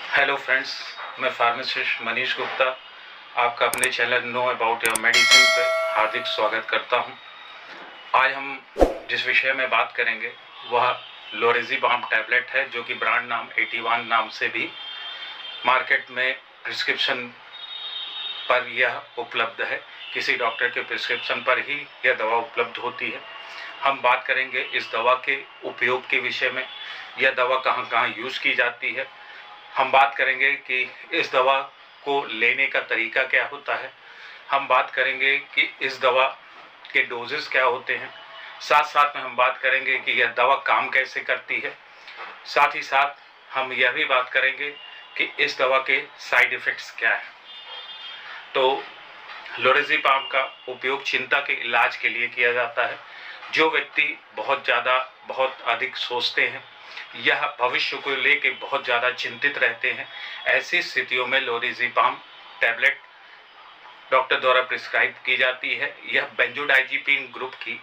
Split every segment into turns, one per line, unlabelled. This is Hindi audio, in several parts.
हेलो फ्रेंड्स, मैं फार्मासिस्ट मनीष गुप्ता आपका अपने channel know about your medicine पे हार्दिक स्वागत करता हूं। आज हम जिस विषय में बात करेंगे वह लोरेज़ेपाम टैबलेट है, जो कि ब्रांड नाम 81 नाम से भी मार्केट में प्रिस्क्रिप्शन पर यह उपलब्ध है। किसी डॉक्टर के प्रिस्क्रिप्शन पर ही यह दवा उपलब्ध होती है। हम बात करेंगे इस दवा के उपयोग के विषय में, यह दवा कहाँ कहाँ यूज़ की जाती है। हम बात करेंगे कि इस दवा को लेने का तरीका क्या होता है। हम बात करेंगे कि इस दवा के डोजेस क्या होते हैं। साथ साथ में हम बात करेंगे कि यह दवा काम कैसे करती है। साथ ही साथ हम यह भी बात करेंगे कि इस दवा के साइड इफ़ेक्ट्स क्या हैं। तो लोरेज़ेपाम का उपयोग चिंता के इलाज के लिए किया जाता है। जो व्यक्ति बहुत अधिक सोचते हैं यह भविष्य को लेकर बहुत ज़्यादा चिंतित रहते हैं, ऐसी स्थितियों में लोरेज़ेपाम टैबलेट डॉक्टर द्वारा प्रिस्क्राइब की जाती है। यह बेंजोडाइज़ेपिन ग्रुप की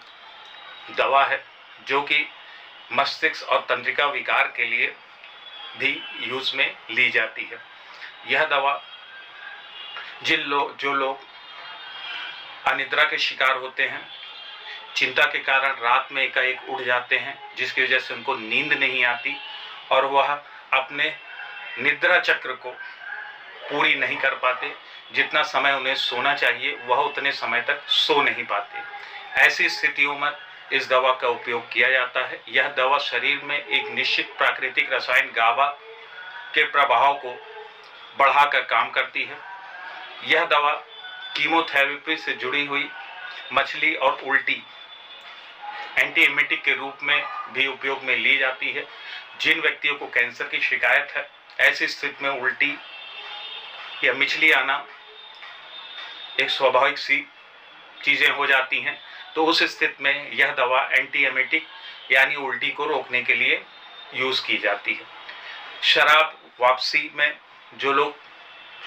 दवा है, जो कि मस्तिष्क और तंत्रिका विकार के लिए भी यूज़ में ली जाती है। यह दवा जो लोग अनिद्रा के शिकार होते हैं, चिंता के कारण रात में एकाएक उठ जाते हैं, जिसकी वजह से उनको नींद नहीं आती और वह अपने निद्रा चक्र को पूरी नहीं कर पाते। जितना समय उन्हें सोना चाहिए वह उतने समय तक सो नहीं पाते। ऐसी स्थितियों में इस दवा का उपयोग किया जाता है। यह दवा शरीर में एक निश्चित प्राकृतिक रसायन गाबा के प्रभाव को बढ़ाकर काम करती है। यह दवा कीमोथेरेपी से जुड़ी हुई मछली और उल्टी एंटीएमेटिक के रूप में भी उपयोग में ली जाती है। जिन व्यक्तियों को कैंसर की शिकायत है, ऐसी स्थिति में उल्टी या मिचली आना एक स्वाभाविक सी चीज़ें हो जाती हैं, तो उस स्थिति में यह दवा एंटीएमेटिक यानी उल्टी को रोकने के लिए यूज़ की जाती है। शराब वापसी में जो लोग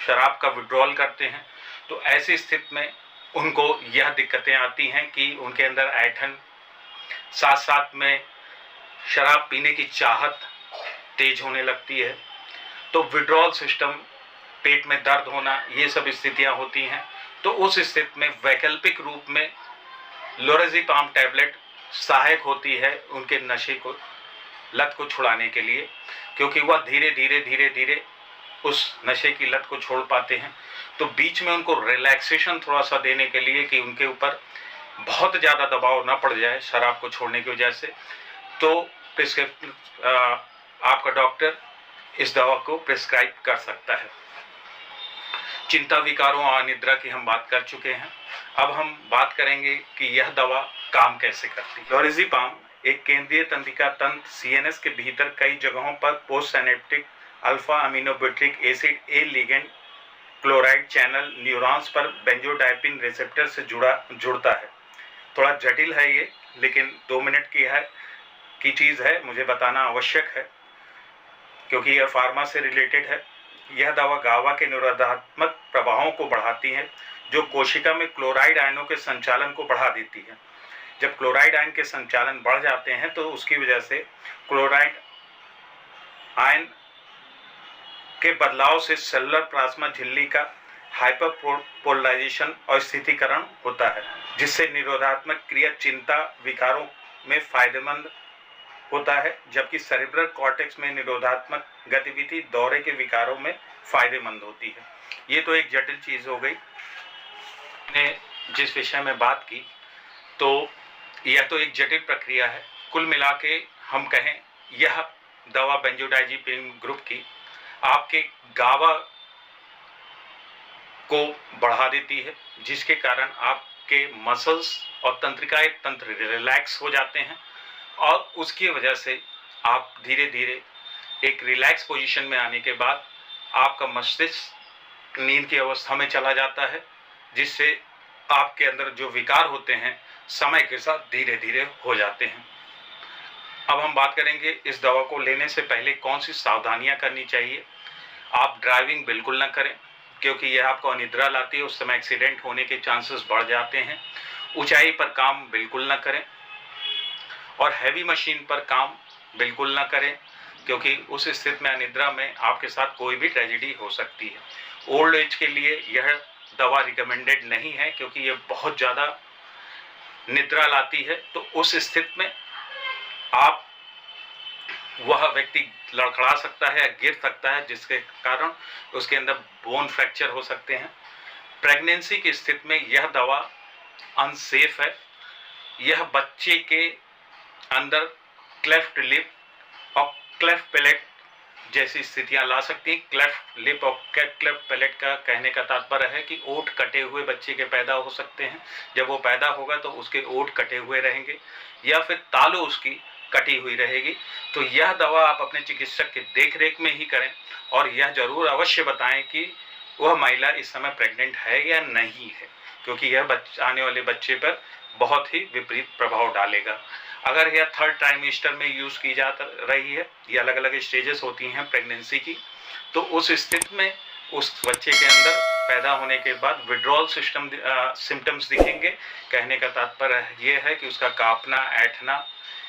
शराब का विड्रॉल करते हैं, तो ऐसी स्थिति में उनको यह दिक्कतें आती हैं कि उनके अंदर ऐंठन, साथ साथ में शराब पीने की चाहत तेज होने लगती है, तो विड्रॉल सिस्टम, पेट में दर्द होना, ये सब स्थितियां होती हैं। तो उस स्थिति में वैकल्पिक रूप में लोरेज़ेपाम टैबलेट सहायक होती है उनके नशे को, लत को छुड़ाने के लिए, क्योंकि वह धीरे धीरे उस नशे की लत को छोड़ पाते हैं। तो बीच में उनको रिलैक्सेशन थोड़ा सा देने के लिए कि उनके ऊपर बहुत ज़्यादा दबाव ना पड़ जाए शराब को छोड़ने की वजह से, तो आपका डॉक्टर इस दवा को प्रिस्क्राइब कर सकता है। चिंता विकारों और अनिद्रा की हम बात कर चुके हैं। अब हम बात करेंगे कि यह दवा काम कैसे करती है। लोरेज़ेपाम एक केंद्रीय तंत्रिका तंत्र सीएनएस के भीतर कई जगहों पर post synaptic alpha अमीनोब्यूटिक acid A ligand chloride channel neurons पर बेंजोडाइपिन रिसेप्टर से जुड़ता है। थोड़ा जटिल है ये, लेकिन 2 मिनट की चीज़ है, मुझे बताना आवश्यक है क्योंकि यह फार्मा से रिलेटेड है। यह दवा गाबा के निरोधात्मक प्रभावों को बढ़ाती है, जो कोशिका में क्लोराइड आयनों के संचालन को बढ़ा देती है। जब क्लोराइड आयन के संचालन बढ़ जाते हैं तो उसकी वजह से क्लोराइड आयन के बदलाव से सेलुलर प्लाज्मा झिल्ली का हाइपरपोलराइजेशन और स्थितीकरण होता है, जिससे निरोधात्मक क्रिया चिंता विकारों में फायदेमंद होता है, जबकि सेरेब्रल कॉर्टेक्स में निरोधात्मक गतिविधि दौरे के विकारों में फायदेमंद होती है। ये तो एक जटिल चीज़ हो गई। ने जिस विषय में बात की, तो यह तो एक जटिल प्रक्रिया है। कुल मिला के हम कहें, यह दवा बेंजोडाइज़ेपिन ग्रुप की आपके गाबा को बढ़ा देती है, जिसके कारण आपके मसल्स और तंत्रिकाएं तंत्र रिलैक्स हो जाते हैं और उसकी वजह से आप धीरे धीरे एक रिलैक्स पोजीशन में आने के बाद आपका मस्तिष्क नींद की अवस्था में चला जाता है, जिससे आपके अंदर जो विकार होते हैं समय के साथ धीरे धीरे हो जाते हैं। अब हम बात करेंगे इस दवा को लेने से पहले कौन सी सावधानियां करनी चाहिए। आप ड्राइविंग बिल्कुल ना करें, क्योंकि यह आपको अनिद्रा लाती है, उस समय एक्सीडेंट होने के चांसेस बढ़ जाते हैं। ऊंचाई पर काम बिल्कुल ना करें और हैवी मशीन पर काम बिल्कुल ना करें। क्योंकि उस स्थिति में अनिद्रा में आपके साथ कोई भी ट्रेजेडी हो सकती है। ओल्ड एज के लिए यह दवा रिकमेंडेड नहीं है क्योंकि यह बहुत ज़्यादा निद्रा लाती है। तो उस स्थिति में आप वह व्यक्ति लड़खड़ा सकता है या गिर सकता है, जिसके कारण उसके अंदर बोन फ्रैक्चर हो सकते हैं। प्रेगनेंसी की स्थिति में यह दवा अनसेफ है। यह बच्चे के अंदर क्लेफ्ट लिप और क्लेफ्ट पैलेट जैसी स्थितियां ला सकती हैं। क्लेफ्ट लिप और क्लेफ्ट पैलेट का कहने का तात्पर्य है कि ओठ कटे हुए बच्चे के पैदा हो सकते हैं। जब वो पैदा होगा तो उसके ओठ कटे हुए रहेंगे या फिर तालू उसकी कटी हुई रहेगी। तो यह दवा आप अपने चिकित्सक के देखरेख में ही करें और यह जरूर अवश्य बताएं कि वह महिला इस समय प्रेग्नेंट है या नहीं है, क्योंकि यह आने वाले बच्चे पर बहुत ही विपरीत प्रभाव डालेगा। अगर यह थर्ड ट्राइमेस्टर में यूज़ की जा रही है, ये अलग अलग स्टेजेस होती हैं प्रेगनेंसी की, तो उस स्थिति में उस बच्चे के अंदर पैदा होने के बाद विड्रॉल सिम्टम्स दिखेंगे। कहने का तात्पर्य यह है कि उसका कांपना, ऐंठना,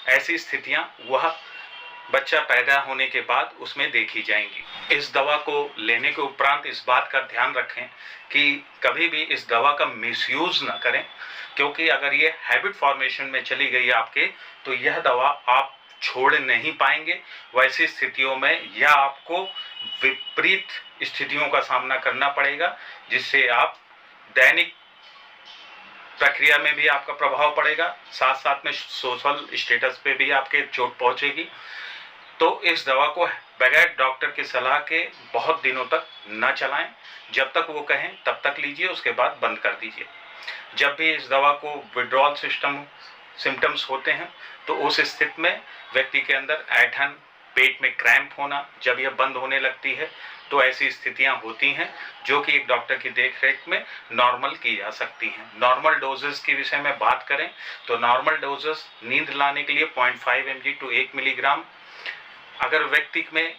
ऐसी स्थितियां वह बच्चा पैदा होने के बाद उसमें देखी जाएंगी। इस दवा को लेने के उपरांत इस बात का ध्यान रखें कि कभी भी इस दवा का मिसयूज ना करें, क्योंकि अगर ये हैबिट फॉर्मेशन में चली गई आपके तो यह दवा आप छोड़ नहीं पाएंगे। वैसी स्थितियों में यह आपको विपरीत स्थितियों का सामना करना पड़ेगा, जिससे आप दैनिक प्रक्रिया में भी आपका प्रभाव पड़ेगा, साथ साथ में सोशल स्टेटस पे भी आपके चोट पहुंचेगी। तो इस दवा को बगैर डॉक्टर की सलाह के बहुत दिनों तक न चलाएं। जब तक वो कहें तब तक लीजिए, उसके बाद बंद कर दीजिए। जब भी इस दवा को विड्रॉल सिम्टम्स होते हैं तो उस स्थिति में व्यक्ति के अंदर ऐंठन, पेट में क्रैम्प होना, जब यह बंद होने लगती है तो ऐसी स्थितियां होती हैं जो कि एक डॉक्टर की देखरेख में नॉर्मल की जा सकती हैं। नॉर्मल डोजेस के विषय में बात करें तो नॉर्मल डोजेस नींद लाने के लिए 0.5 mg टू 1 मिलीग्राम। अगर व्यक्ति में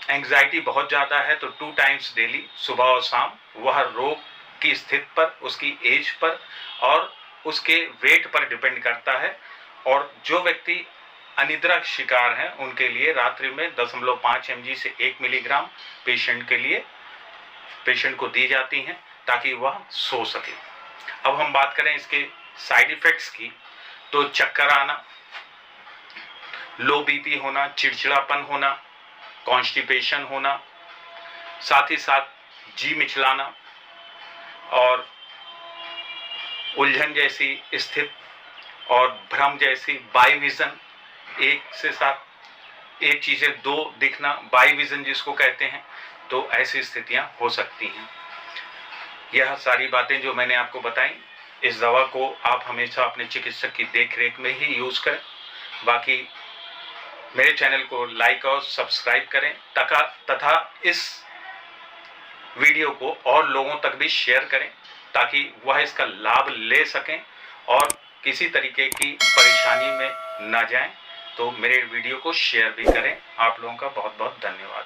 एंग्जाइटी बहुत ज़्यादा है तो 2 टाइम्स डेली, सुबह और शाम। वह रोग की स्थिति पर, उसकी एज पर और उसके वेट पर डिपेंड करता है। और जो व्यक्ति अनिद्रा के शिकार हैं उनके लिए रात्रि में 0.5 mg से 1 मिलीग्राम पेशेंट को दी जाती हैं ताकि वह सो सके। अब हम बात करें इसके साइड इफ़ेक्ट्स की, तो चक्कर आना, लो बीपी होना, चिड़चिड़ापन होना, कॉन्स्टिपेशन होना, साथ ही साथ जी मिचलाना और उलझन जैसी स्थिति और भ्रम जैसी बाईविजन, एक चीज़ें दो दिखना, बाईविजन जिसको कहते हैं, तो ऐसी स्थितियां हो सकती हैं। यह सारी बातें जो मैंने आपको बताई, इस दवा को आप हमेशा अपने चिकित्सक की देखरेख में ही यूज़ करें। बाकी मेरे चैनल को लाइक और सब्सक्राइब करें तथा इस वीडियो को और लोगों तक भी शेयर करें ताकि वह इसका लाभ ले सकें और किसी तरीके की परेशानी में न जाएं। तो मेरे वीडियो को शेयर भी करें। आप लोगों का बहुत बहुत धन्यवाद।